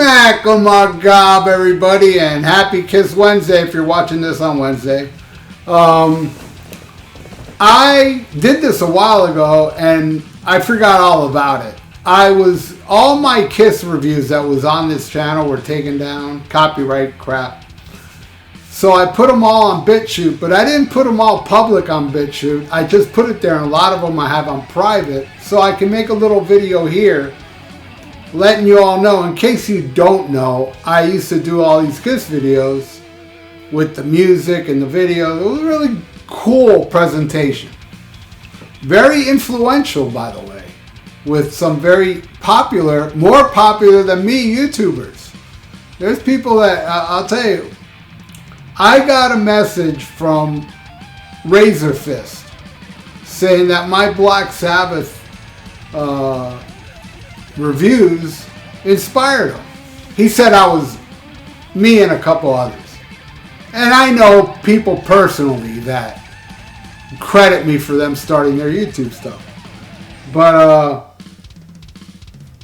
Smack 'em my gob, everybody, and happy Kiss Wednesday if you're watching this on Wednesday. I did this a while ago and I forgot all about it. All my Kiss reviews that was on this channel were taken down, copyright crap. So I put them all on BitChute, but I didn't put them all public on BitChute. I just put it there, and a lot of them I have on private, so I can make a little video here letting you all know. In case you don't know, I used to do all these Kiss videos with the music and the video. It was a really cool presentation. Very influential, by the way, with some very popular, more popular than me, YouTubers. There's people that, I'll tell you, I got a message from Razor Fist saying that my Black Sabbath reviews inspired him. He said I was me and a couple others. And I know people personally that credit me for them starting their YouTube stuff. But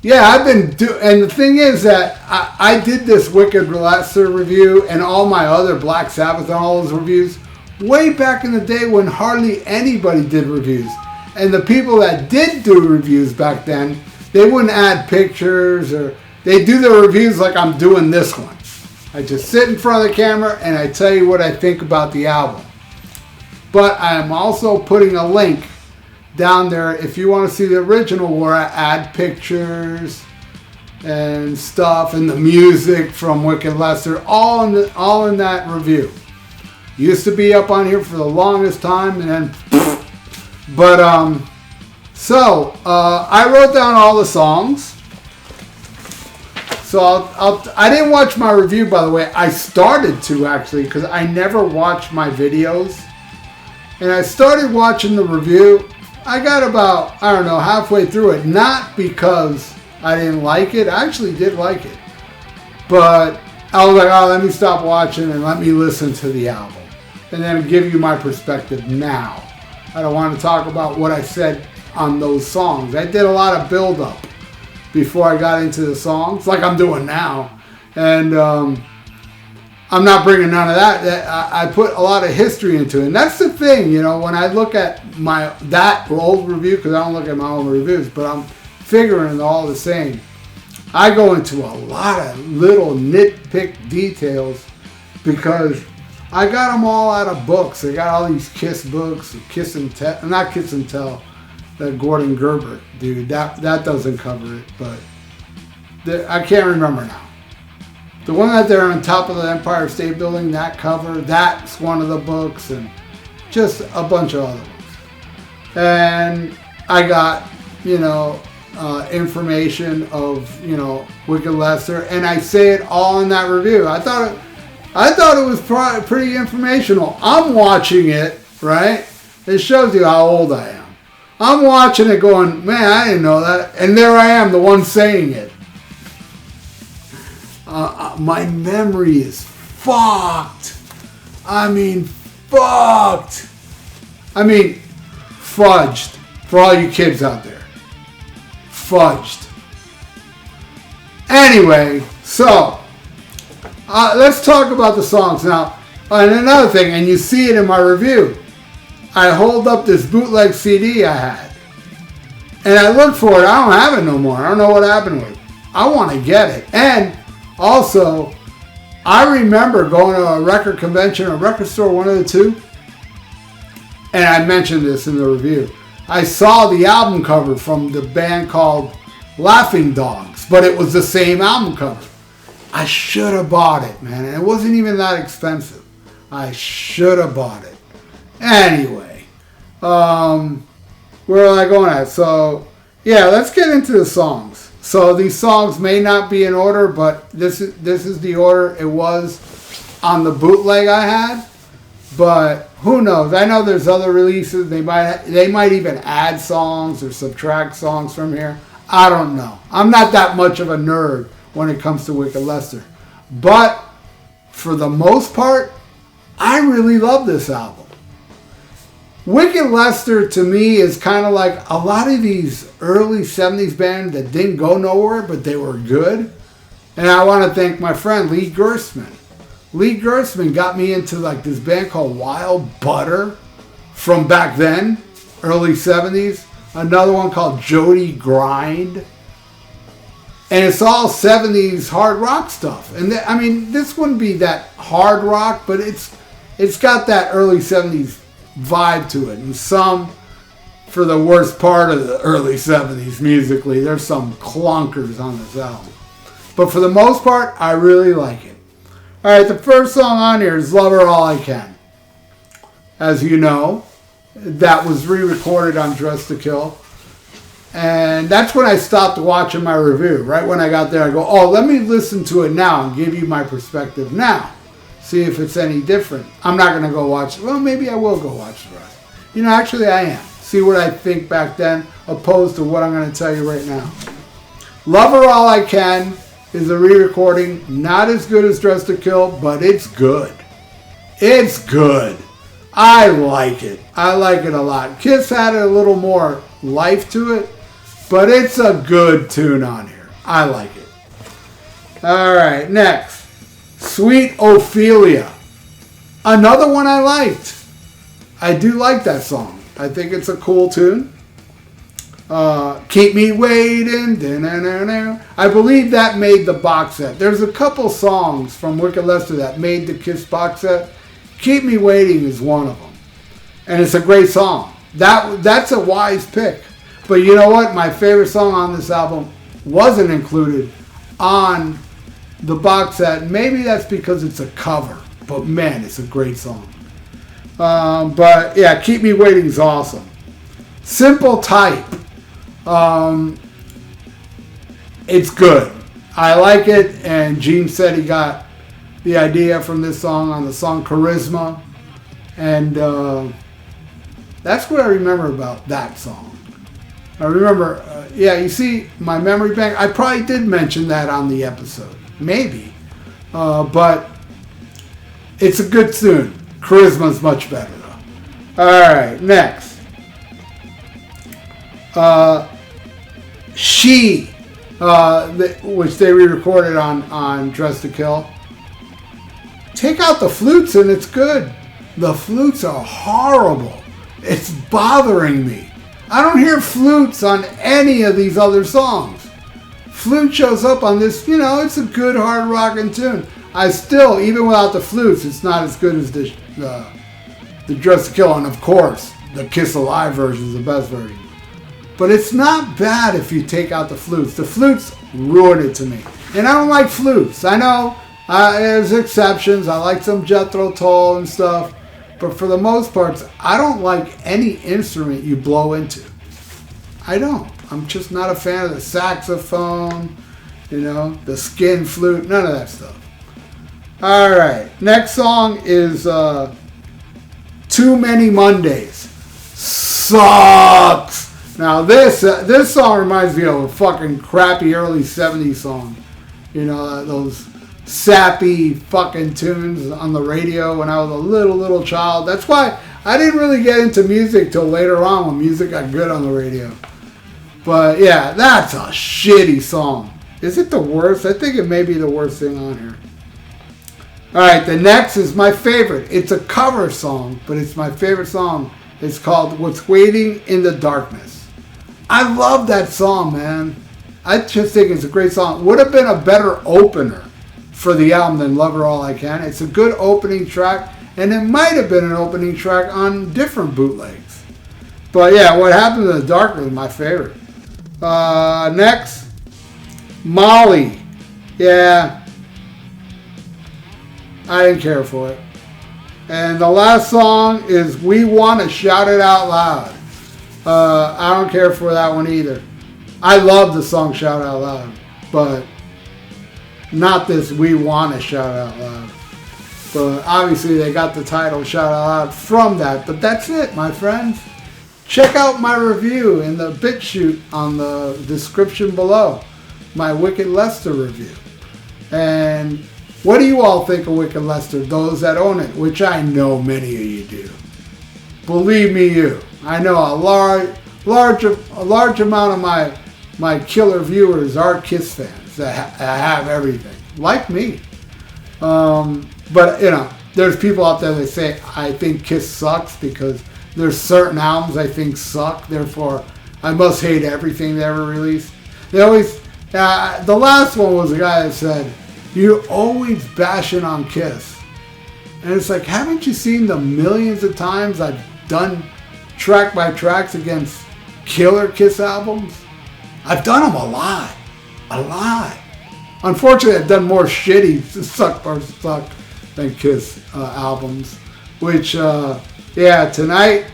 yeah, and the thing is that I did this Wicked Lester review and all my other Black Sabbath and all those reviews way back in the day when hardly anybody did reviews. And the people that did do reviews back then, they wouldn't add pictures, or they do their reviews like I'm doing this one. I just sit in front of the camera and I tell you what I think about the album. But I'm also putting a link down there if you want to see the original, where I add pictures and stuff and the music from Wicked Lester, all in that review. Used to be up on here for the longest time, and then but I wrote down all the songs. So I didn't watch my review, by the way. I started to, actually, because I never watched my videos. And I started watching the review. I got about, I don't know, halfway through it. Not because I didn't like it. I actually did like it. But I was like, oh, let me stop watching and let me listen to the album. And then give you my perspective now. I don't want to talk about what I said on those songs. I did a lot of build-up before I got into the songs, like I'm doing now. And I'm not bringing none of that. I put a lot of history into it. And that's the thing, you know, when I look at that old review, because I don't look at my own reviews, but I'm figuring they're all the same. I go into a lot of little nitpick details because I got them all out of books. I got all these Kiss books, Kiss and Tell, not Kiss and Tell, that Gordon Gerber dude. That doesn't cover it, but I can't remember now. The one that they're on top of the Empire State Building, that cover, that's one of the books, and just a bunch of other ones. And I got, you know, information of, you know, Wicked Lester, and I say it all in that review. I thought it was pretty informational. I'm watching it, right? It shows you how old I am. I'm watching it going, man, I didn't know that. And there I am, the one saying it. My memory is fucked. I mean, fucked. I mean, fudged. For all you kids out there. Fudged. Anyway, so let's talk about the songs now. And another thing, and you see it in my review, I hold up this bootleg CD I had, and I look for it. I don't have it no more. I don't know what happened with it. I want to get it. And also, I remember going to a record convention, a record store, one of the two, and I mentioned this in the review. I saw the album cover from the band called Laughing Dogs, but it was the same album cover. I should have bought it, man. And it wasn't even that expensive. I should have bought it. Anyway, where was I going at? So, yeah, let's get into the songs. So these songs may not be in order, but this is the order it was on the bootleg I had. But who knows? I know there's other releases. They might even add songs or subtract songs from here. I don't know. I'm not that much of a nerd when it comes to Wicked Lester. But for the most part, I really love this album. Wicked Lester, to me, is kind of like a lot of these early 70s bands that didn't go nowhere, but they were good. And I want to thank my friend Lee Gersman. Lee Gersman got me into like this band called Wild Butter from back then, early 70s. Another one called Jody Grind. And it's all 70s hard rock stuff. And I mean, this wouldn't be that hard rock, but it's got that early 70s vibe to it. And some, for the worst part of the early 70s musically, there's some clunkers on this album. But for the most part, I really like it. Alright, the first song on here is Love Her All I Can. As you know, that was re-recorded on Dress to Kill. And that's when I stopped watching my review. Right when I got there, I go, oh, let me listen to it now and give you my perspective now. See if it's any different. I'm not going to go watch it. Well, maybe I will go watch the rest. You know, actually I am. See what I think back then, opposed to what I'm going to tell you right now. Love Her All I Can is a re-recording. Not as good as Dress to Kill, but it's good. It's good. I like it. I like it a lot. Kiss had a little more life to it, but it's a good tune on here. I like it. Alright, next. Sweet Ophelia. Another one I liked. I do like that song. I think it's a cool tune. Keep Me Waiting. I believe that made the box set. There's a couple songs from Wicked Lester that made the Kiss box set. Keep Me Waiting is one of them. And it's a great song. That's a wise pick. But you know what? My favorite song on this album wasn't included on the box set. Maybe that's because it's a cover. But man, it's a great song. But yeah, Keep Me Waiting is awesome. Simple Type. It's good. I like it. And Gene said he got the idea from this song on the song Charisma. And that's what I remember about that song. I remember, yeah, you see, my memory bank, I probably did mention that on the episode. Maybe. But it's a good tune. Charisma's much better, though. Alright, next. She, which they re-recorded on Dress to Kill. Take out the flutes and it's good. The flutes are horrible. It's bothering me. I don't hear flutes on any of these other songs. Flute shows up on this, you know, it's a good hard rockin' tune. I still, even without the flutes, it's not as good as the Dress to Kill. And of course, the Kiss Alive version is the best version. But it's not bad if you take out the flutes. The flutes ruin it to me. And I don't like flutes. I know there's exceptions. I like some Jethro Tull and stuff. But for the most part, I don't like any instrument you blow into. I don't. I'm just not a fan of the saxophone, you know, the skin flute, none of that stuff. Alright, next song is Too Many Mondays. Sucks! Now this song reminds me of a fucking crappy early 70s song. You know, those sappy fucking tunes on the radio when I was a little child. That's why I didn't really get into music till later on when music got good on the radio. But yeah, that's a shitty song. Is it the worst? I think it may be the worst thing on here. Alright, the next is my favorite. It's a cover song, but it's my favorite song. It's called What's Waiting in the Darkness. I love that song, man. I just think it's a great song. Would have been a better opener for the album than Love Her All I Can. It's a good opening track, and it might have been an opening track on different bootlegs. But yeah, What Happened in the Darkness is my favorite. Next, Molly. Yeah, I didn't care for it. And the last song is We Want to Shout It Out Loud. I don't care for that one either. I love the song Shout Out Loud, but not this We Want to Shout Out Loud. But obviously they got the title Shout Out Loud from that. But that's it, my friends. Check out my review in the BitChute on the description below. My Wicked Lester review. And what do you all think of Wicked Lester? Those that own it, which I know many of you do. Believe me, you. I know a large amount of my killer viewers are Kiss fans. that have everything, like me. But, you know, there's people out there that say, I think Kiss sucks because there's certain albums I think suck, therefore I must hate everything they ever released. They always, the last one was a guy that said, you're always bashing on Kiss. And it's like, haven't you seen the millions of times I've done track by tracks against killer Kiss albums? I've done them a lot. A lot. Unfortunately, I've done more shitty suck versus suck than Kiss albums. Which, yeah, tonight,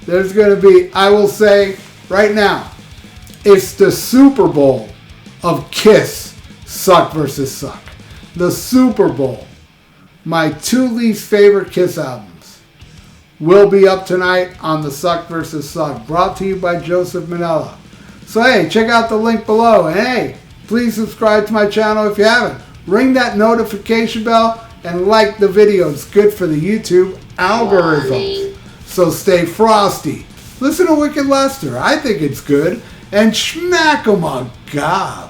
there's going to be, I will say, right now, it's the Super Bowl of Kiss suck versus suck. The Super Bowl. My 2 least favorite Kiss albums will be up tonight on the Suck vs. Suck, brought to you by Joseph Manella. So hey, check out the link below, and hey, please subscribe to my channel if you haven't. Ring that notification bell and like the video. It's good for the YouTube algorithm. So stay frosty. Listen to Wicked Lester. I think it's good. And smack 'em a gob.